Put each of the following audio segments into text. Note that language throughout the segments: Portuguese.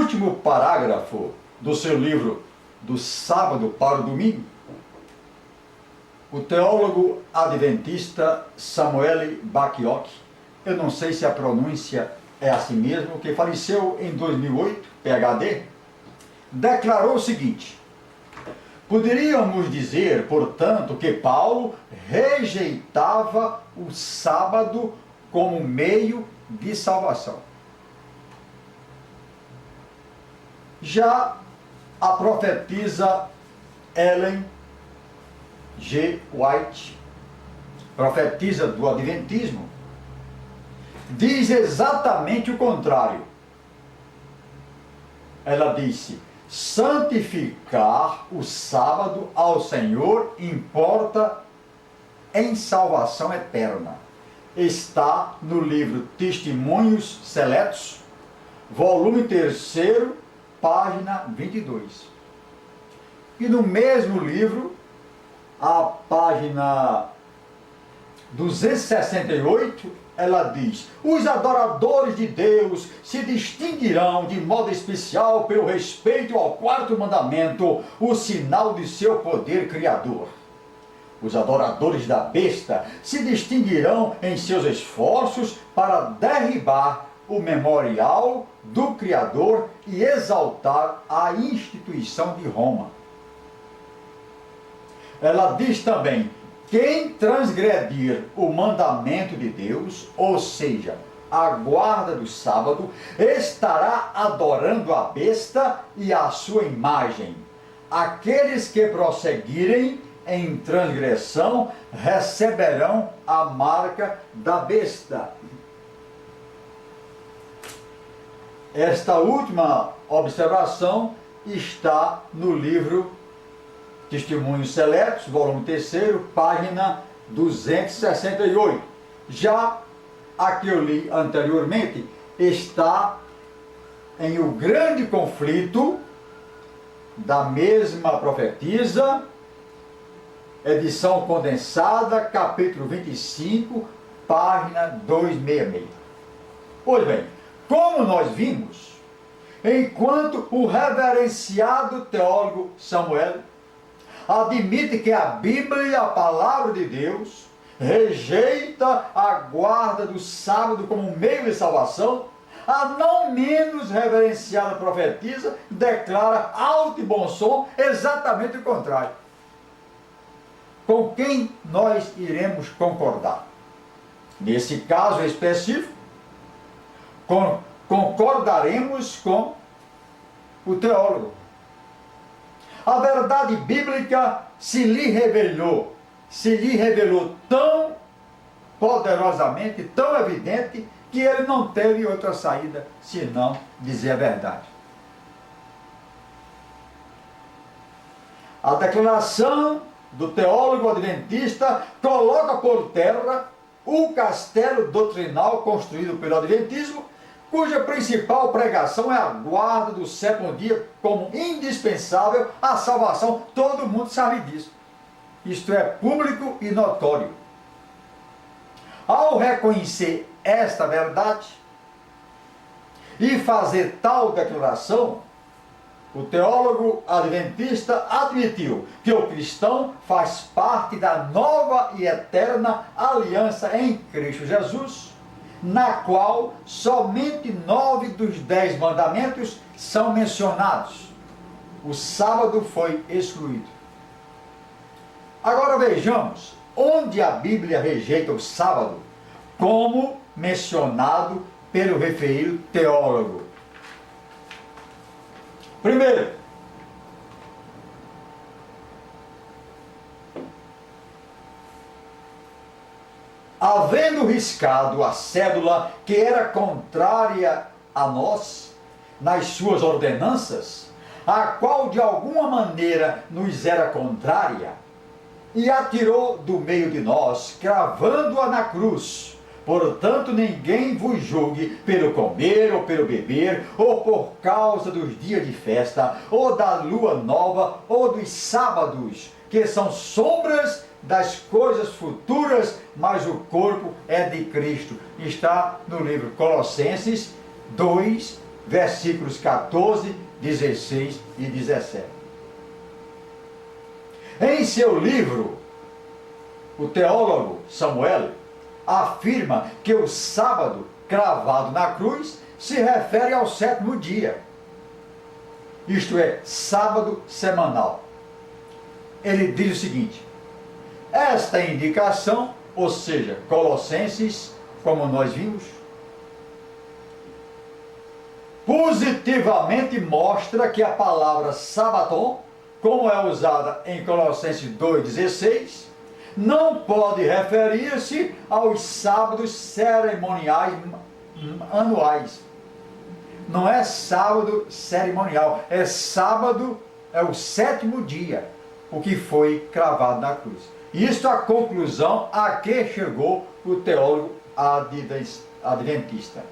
último parágrafo do seu livro Do Sábado para o Domingo, o teólogo adventista Samuel Bacchiocchi, eu não sei se a pronúncia é assim mesmo, que faleceu em 2008, PhD, declarou o seguinte: poderíamos dizer, portanto, que Paulo rejeitava o sábado como meio de salvação. Já a profetisa Ellen G. White, profetisa do Adventismo, diz exatamente o contrário. Ela disse: santificar o sábado ao Senhor importa em salvação eterna. Está no livro Testemunhos Seletos, volume 3, página 22. E no mesmo livro, a página 268, ela diz: os adoradores de Deus se distinguirão de modo especial pelo respeito ao quarto mandamento, o sinal de seu poder criador. Os adoradores da besta se distinguirão em seus esforços para derribar o memorial do Criador e exaltar a instituição de Roma. Ela diz também: quem transgredir o mandamento de Deus, ou seja, a guarda do sábado, estará adorando a besta e a sua imagem. Aqueles que prosseguirem em transgressão receberão a marca da besta. Esta última observação está no livro Testemunhos Seletos, volume 3, página 268. Já a que eu li anteriormente está em O Grande Conflito, da mesma profetisa, edição condensada, capítulo 25, página 266. Pois bem, como nós vimos, enquanto o reverenciado teólogo Samuel admite que a Bíblia, a palavra de Deus, rejeita a guarda do sábado como meio de salvação, a não menos reverenciada profetisa declara alto e bom som exatamente o contrário. Com quem nós iremos concordar? Nesse caso específico, concordaremos com o teólogo. A verdade bíblica se lhe revelou tão poderosamente, tão evidente, que ele não teve outra saída senão dizer a verdade. A declaração do teólogo adventista coloca por terra o castelo doutrinal construído pelo adventismo, cuja principal pregação é a guarda do sétimo dia como indispensável à salvação. Todo mundo sabe disso. Isto é público e notório. Ao reconhecer esta verdade e fazer tal declaração, o teólogo adventista admitiu que o cristão faz parte da nova e eterna aliança em Cristo Jesus, na qual somente 9 dos 10 mandamentos são mencionados. O sábado foi excluído. Agora vejamos onde a Bíblia rejeita o sábado, como mencionado pelo referido teólogo. Primeiro, havendo riscado a cédula que era contrária a nós, nas suas ordenanças, a qual de alguma maneira nos era contrária, e a tirou do meio de nós, cravando-a na cruz. Portanto, ninguém vos julgue pelo comer ou pelo beber, ou por causa dos dias de festa, ou da lua nova, ou dos sábados, que são sombras das coisas futuras, mas o corpo é de Cristo. Está no livro Colossenses 2, versículos 14, 16 e 17. Em seu livro, o teólogo Samuel afirma que o sábado cravado na cruz se refere ao sétimo dia, isto é, sábado semanal. Ele diz o seguinte: esta indicação, ou seja, Colossenses, como nós vimos, positivamente mostra que a palavra sabaton, como é usada em Colossenses 2,16, não pode referir-se aos sábados cerimoniais anuais. Não é sábado cerimonial, é sábado, é o sétimo dia, o que foi cravado na cruz. Isto é a conclusão a que chegou o teólogo adventista.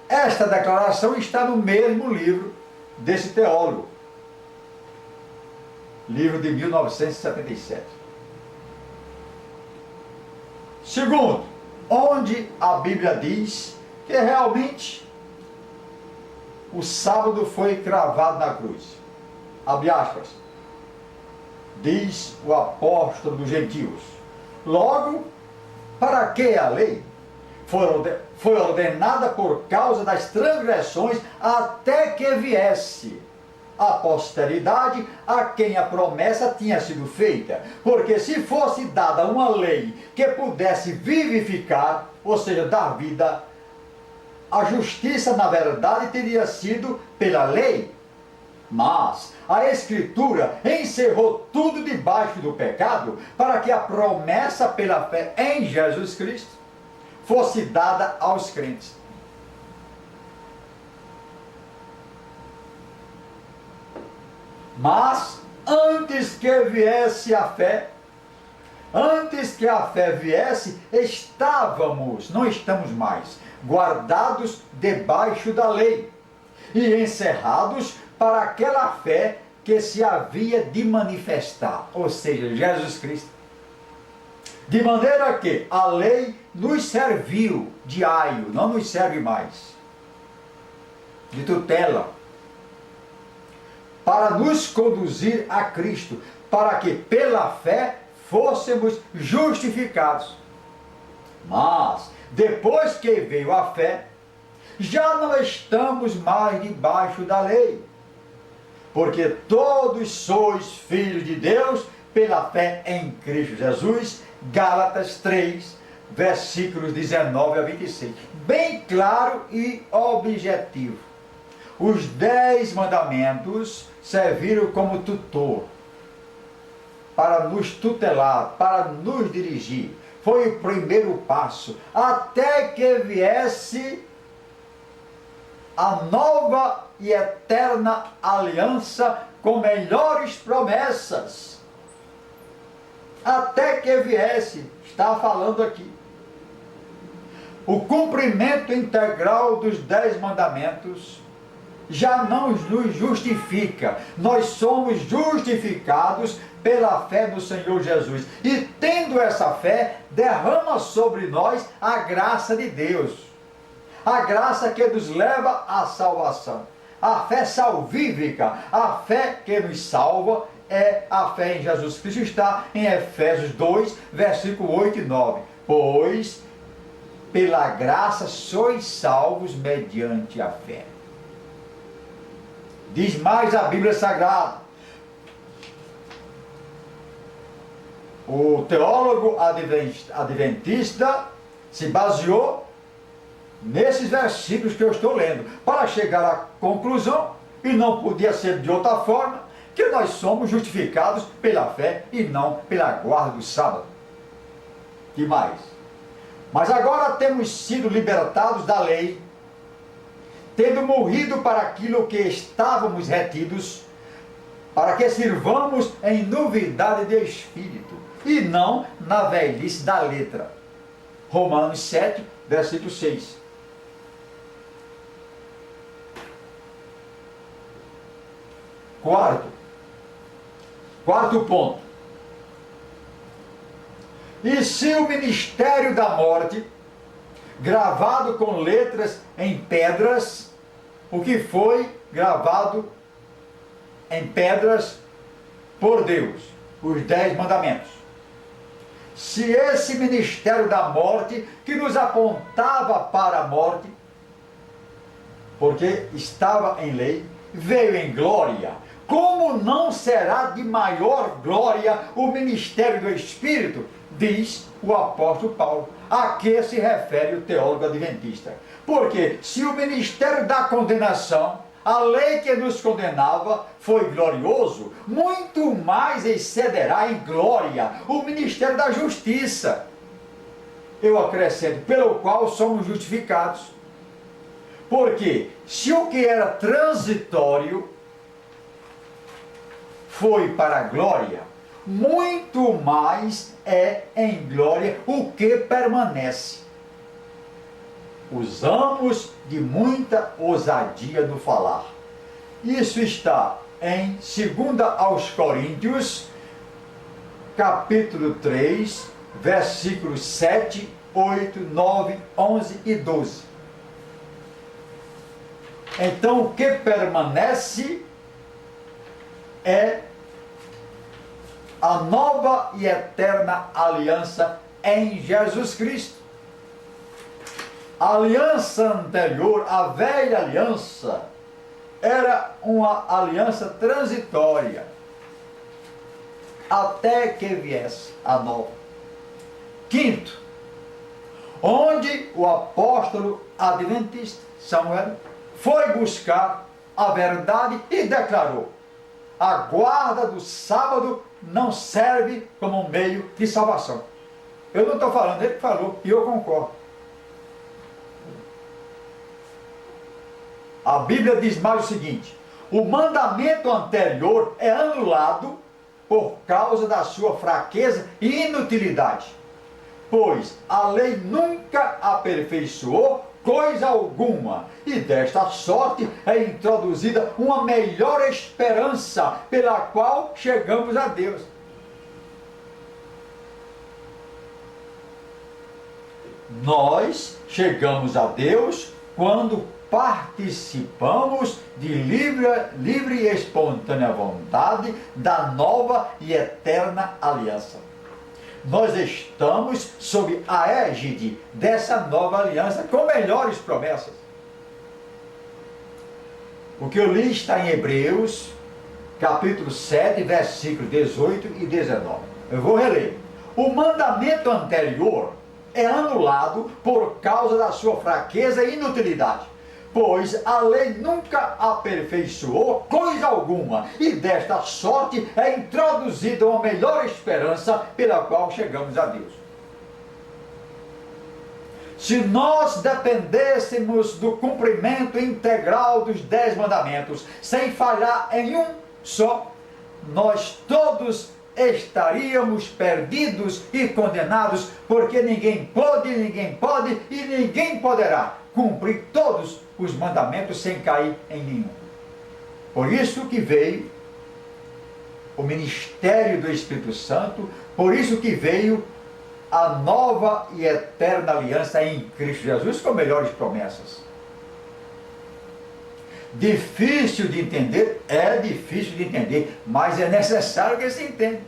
Esta declaração está no mesmo livro desse teólogo, livro de 1977. Segundo, onde a Bíblia diz que realmente o sábado foi cravado na cruz. Abre aspas. Diz o apóstolo dos gentios: logo, para que a lei foi ordenada por causa das transgressões, até que viesse a posteridade a quem a promessa tinha sido feita. Porque se fosse dada uma lei que pudesse vivificar, ou seja, dar vida, a justiça na verdade teria sido pela lei. Mas a Escritura encerrou tudo debaixo do pecado, para que a promessa pela fé em Jesus Cristo fosse dada aos crentes. Mas antes que viesse a fé, antes que a fé viesse, não estamos mais, guardados debaixo da lei e encerrados para aquela fé que se havia de manifestar, ou seja, Jesus Cristo. De maneira que a lei nos serviu de aio, não nos serve mais, de tutela, para nos conduzir a Cristo, para que pela fé fôssemos justificados. Mas, depois que veio a fé, já não estamos mais debaixo da lei, porque todos sois filhos de Deus pela fé em Cristo Jesus. Gálatas 3, versículos 19 a 26. Bem claro e objetivo. Os 10 mandamentos serviram como tutor, para nos tutelar, para nos dirigir. Foi o primeiro passo, até que viesse a nova e eterna aliança com melhores promessas. Até que viesse, está falando aqui. O cumprimento integral dos 10 mandamentos já não nos justifica. Nós somos justificados pela fé no Senhor Jesus. E tendo essa fé, derrama sobre nós a graça de Deus. A graça que nos leva à salvação. A fé salvífica, a fé que nos salva, é a fé em Jesus Cristo. Está em Efésios 2, versículo 8 e 9. Pois, pela graça sois salvos mediante a fé. Diz mais a Bíblia Sagrada. O teólogo adventista se baseou nesses versículos que eu estou lendo, para chegar à conclusão, e não podia ser de outra forma, que nós somos justificados pela fé e não pela guarda do sábado. Que mais? Mas agora temos sido libertados da lei, tendo morrido para aquilo que estávamos retidos, para que sirvamos em novidade de espírito, e não na velhice da letra. Romanos 7, versículo 6. Quarto ponto. E se o ministério da morte gravado com letras em pedras, o que foi gravado em pedras por Deus, os 10 mandamentos. Se esse ministério da morte, que nos apontava para a morte, porque estava em lei, veio em glória, como não será de maior glória o ministério do Espírito? Diz o apóstolo Paulo, a que se refere o teólogo adventista. Porque se o ministério da condenação, a lei que nos condenava, foi glorioso, muito mais excederá em glória o ministério da justiça. Eu acrescento, pelo qual somos justificados. Porque se o que era transitório foi para a glória, muito mais é em glória o que permanece. Usamos de muita ousadia no falar. Isso está em 2 aos Coríntios, capítulo 3, versículos 7, 8, 9, 11 e 12. Então, o que permanece é a nova e eterna aliança em Jesus Cristo. A aliança anterior, a velha aliança, era uma aliança transitória, até que viesse a nova. Quinto, onde o apóstolo adventista Samuel foi buscar a verdade e declarou: a guarda do sábado não serve como um meio de salvação. Eu não estou falando, ele falou, e eu concordo. A Bíblia diz mais o seguinte: o mandamento anterior é anulado por causa da sua fraqueza e inutilidade, pois a lei nunca aperfeiçoou coisa alguma, e desta sorte é introduzida uma melhor esperança pela qual chegamos a Deus. Nós chegamos a Deus quando participamos de livre e espontânea vontade da nova e eterna aliança. Nós estamos sob a égide dessa nova aliança com melhores promessas. O que eu li está em Hebreus, capítulo 7, versículos 18 e 19. Eu vou reler. O mandamento anterior é anulado por causa da sua fraqueza e inutilidade, pois a lei nunca aperfeiçoou coisa alguma, e desta sorte é introduzida uma melhor esperança pela qual chegamos a Deus. Se nós dependêssemos do cumprimento integral dos 10 mandamentos, sem falhar em um só, nós todos estaríamos perdidos e condenados, porque ninguém pode e ninguém poderá cumprir todos os mandamentos sem cair em nenhum. Por isso que veio o ministério do Espírito Santo, por isso que veio a nova e eterna aliança em Cristo Jesus com melhores promessas. Difícil de entender? É difícil de entender, mas é necessário que se entenda.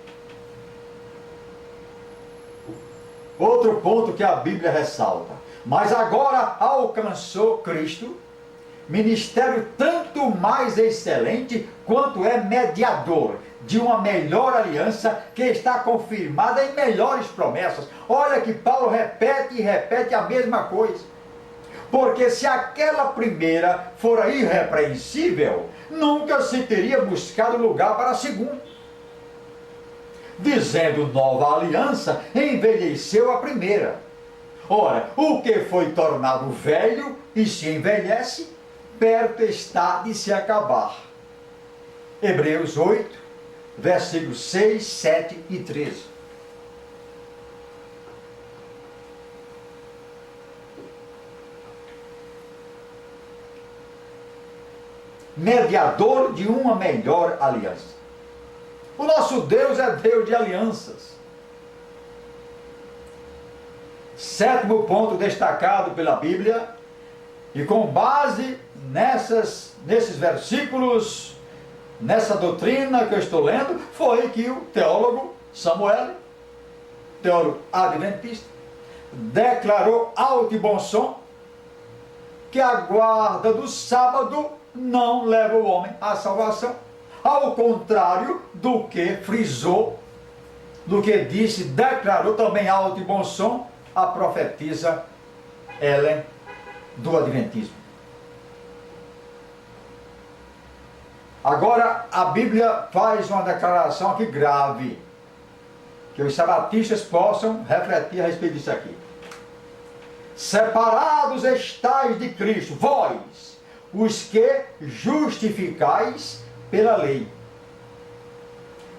Outro ponto que a Bíblia ressalta: mas agora alcançou Cristo, ministério tanto mais excelente quanto é mediador de uma melhor aliança que está confirmada em melhores promessas. Olha que Paulo repete e repete a mesma coisa. Porque se aquela primeira fora irrepreensível, nunca se teria buscado lugar para a segunda. Dizendo nova aliança, envelheceu a primeira. Ora, o que foi tornado velho e se envelhece, perto está de se acabar. Hebreus 8, versículos 6, 7 e 13. Mediador de uma melhor aliança. O nosso Deus é Deus de alianças. Sétimo ponto destacado pela Bíblia, e com base nesses versículos, nessa doutrina que eu estou lendo, foi que o teólogo Samuel, teólogo adventista, declarou alto e bom som que a guarda do sábado não leva o homem à salvação. Ao contrário do que frisou, do que disse, declarou também alto e bom som a profetisa Ellen do Adventismo. Agora a Bíblia faz uma declaração aqui grave, que os sabatistas possam refletir a respeito disso aqui. Separados estais de Cristo, vós, os que justificais pela lei.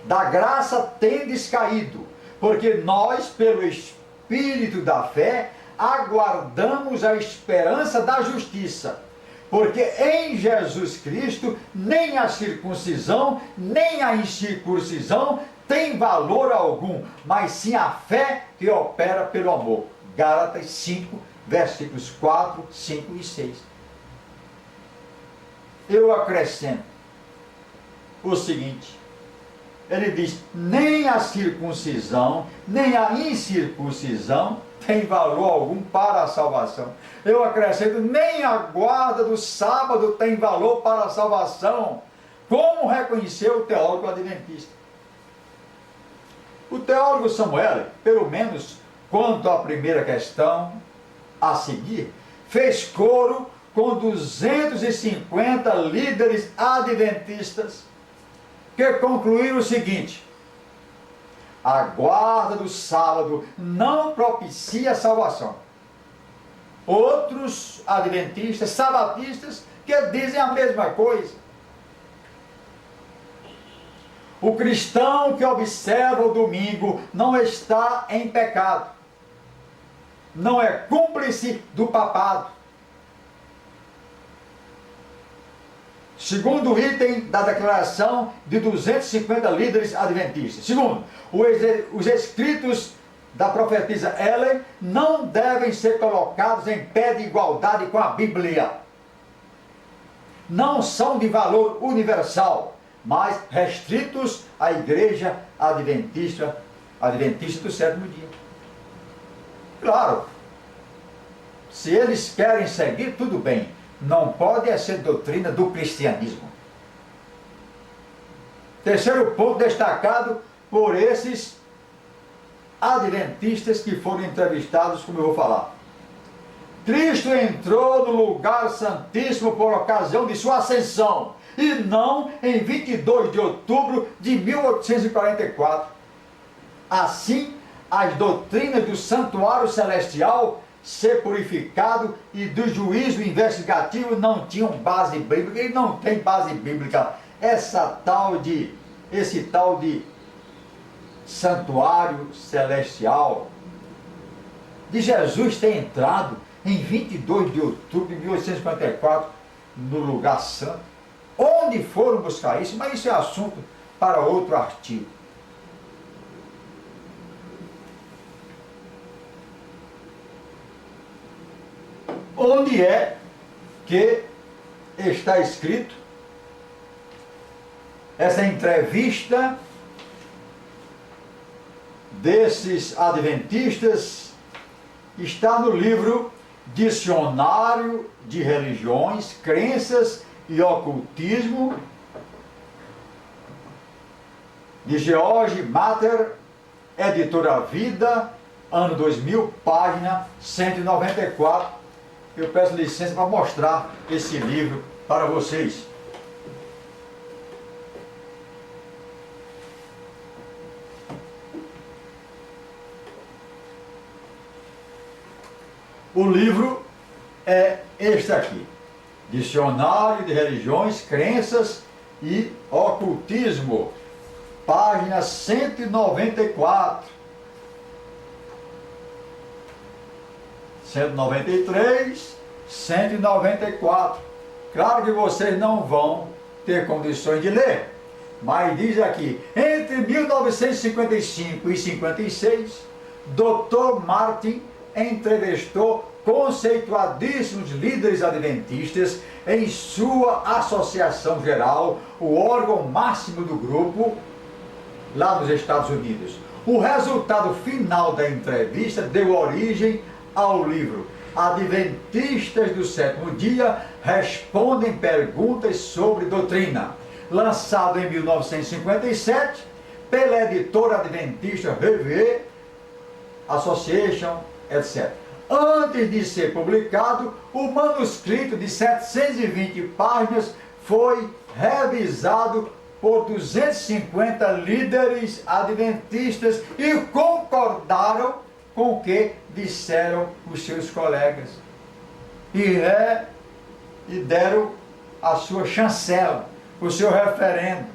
Da graça tendes caído, porque nós, pelo Espírito da fé, aguardamos a esperança da justiça. Porque em Jesus Cristo, nem a circuncisão, nem a incircuncisão tem valor algum, mas sim a fé que opera pelo amor. Gálatas 5, versículos 4, 5 e 6. Eu acrescento o seguinte, ele diz, nem a circuncisão, nem a incircuncisão tem valor algum para a salvação. Eu acrescento, nem a guarda do sábado tem valor para a salvação, como reconheceu o teólogo adventista. O teólogo Samuel, pelo menos quanto à primeira questão a seguir, fez coro com 250 líderes adventistas que concluíram o seguinte: a guarda do sábado não propicia a salvação. Outros adventistas, sabatistas, que dizem a mesma coisa. O cristão que observa o domingo não está em pecado, não é cúmplice do papado. Segundo o item da declaração de 250 líderes adventistas. Segundo, os escritos da profetisa Ellen não devem ser colocados em pé de igualdade com a Bíblia. Não são de valor universal, mas restritos à igreja adventista do sétimo dia. Claro, se eles querem seguir, tudo bem. Não pode ser doutrina do cristianismo. Terceiro ponto destacado por esses adventistas que foram entrevistados, como eu vou falar. Cristo entrou no lugar santíssimo por ocasião de sua ascensão, e não em 22 de outubro de 1844. Assim, as doutrinas do santuário celestial, ser purificado, e do juízo investigativo não tinham base bíblica, e não tem base bíblica. Esse tal de santuário celestial de Jesus ter entrado em 22 de outubro de 1854 no lugar santo. Onde foram buscar isso? Mas isso é assunto para outro artigo. Onde é que está escrito essa entrevista desses adventistas? Está no livro Dicionário de Religiões, Crenças e Ocultismo, de George Matter, editora Vida, ano 2000, página 194. Eu peço licença para mostrar esse livro para vocês. O livro é este aqui: Dicionário de Religiões, Crenças e Ocultismo, página 194. 193, 194. Claro que vocês não vão ter condições de ler, mas diz aqui: entre 1955 e 56, Dr. Martin entrevistou conceituadíssimos líderes adventistas em sua associação geral, o órgão máximo do grupo, lá nos Estados Unidos. O resultado final da entrevista deu origem ao livro Adventistas do Sétimo Dia Respondem Perguntas sobre Doutrina, lançado em 1957 pela editora adventista Revue Association, etc. Antes de ser publicado, o manuscrito de 720 páginas foi revisado por 250 líderes adventistas e concordaram com o que disseram os seus colegas. E deram a sua chancela, o seu referendo,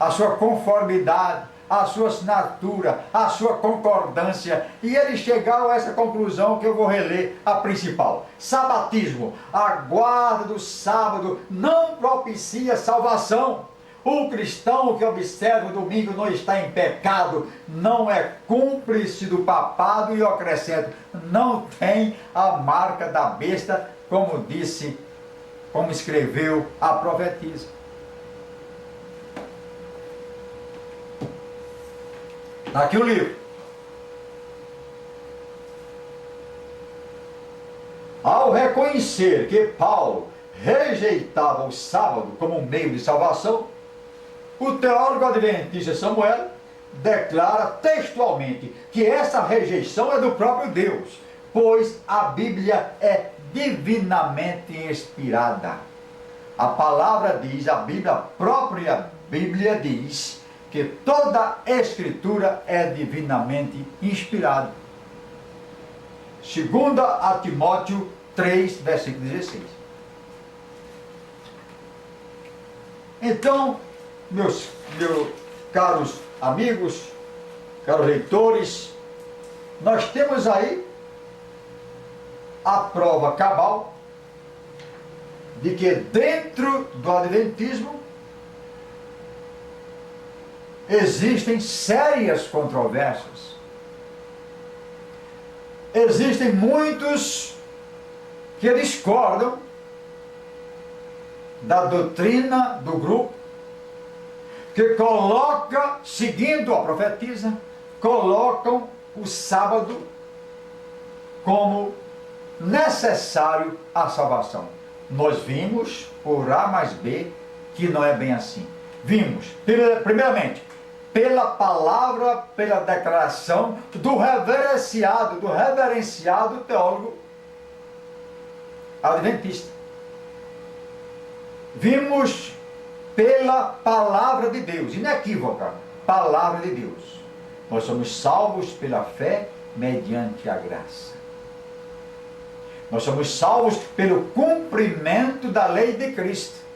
a sua conformidade, a sua assinatura, a sua concordância, e eles chegaram a essa conclusão que eu vou reler, a principal. Sabatismo, a guarda do sábado não propicia salvação. O cristão que observa o domingo não está em pecado, não é cúmplice do papado, e eu acrescento, não tem a marca da besta, como disse, como escreveu a profetisa. Está aqui o livro. Ao reconhecer que Paulo rejeitava o sábado como um meio de salvação, o teólogo adventista Samuel declara textualmente que essa rejeição é do próprio Deus, pois a Bíblia é divinamente inspirada. A palavra diz, a Bíblia, a própria Bíblia diz, que toda escritura é divinamente inspirada. Segunda a Timóteo 3, versículo 16. Então, meus caros amigos, caros leitores, nós temos aí a prova cabal de que dentro do adventismo existem sérias controvérsias. Existem muitos que discordam da doutrina do grupo, que coloca, seguindo a profetisa, colocam o sábado como necessário à salvação. Nós vimos, por A mais B, que não é bem assim. Vimos, primeiramente, pela palavra, pela declaração do reverenciado teólogo adventista. Vimos pela palavra de Deus, inequívoca, palavra de Deus. Nós somos salvos pela fé mediante a graça. Nós somos salvos pelo cumprimento da lei de Cristo.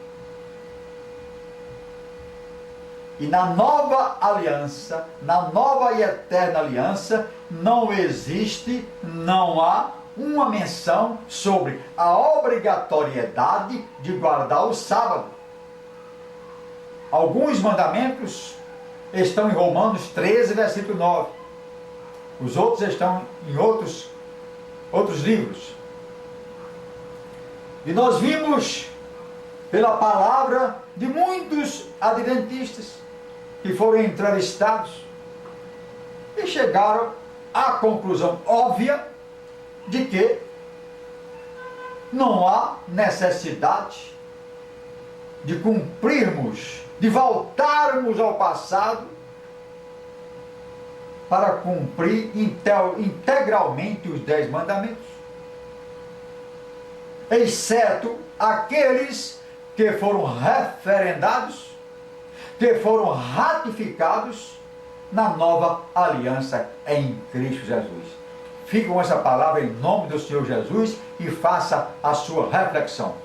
E na nova aliança, na nova e eterna aliança, não existe, não há uma menção sobre a obrigatoriedade de guardar o sábado. Alguns mandamentos estão em Romanos 13, versículo 9. Os outros estão em outros livros. E nós vimos pela palavra de muitos adventistas que foram entrevistados e chegaram à conclusão óbvia de que não há necessidade de cumprirmos, de voltarmos ao passado para cumprir integralmente os 10 mandamentos, exceto aqueles que foram referendados, que foram ratificados na nova aliança em Cristo Jesus. Fique com essa palavra em nome do Senhor Jesus e faça a sua reflexão.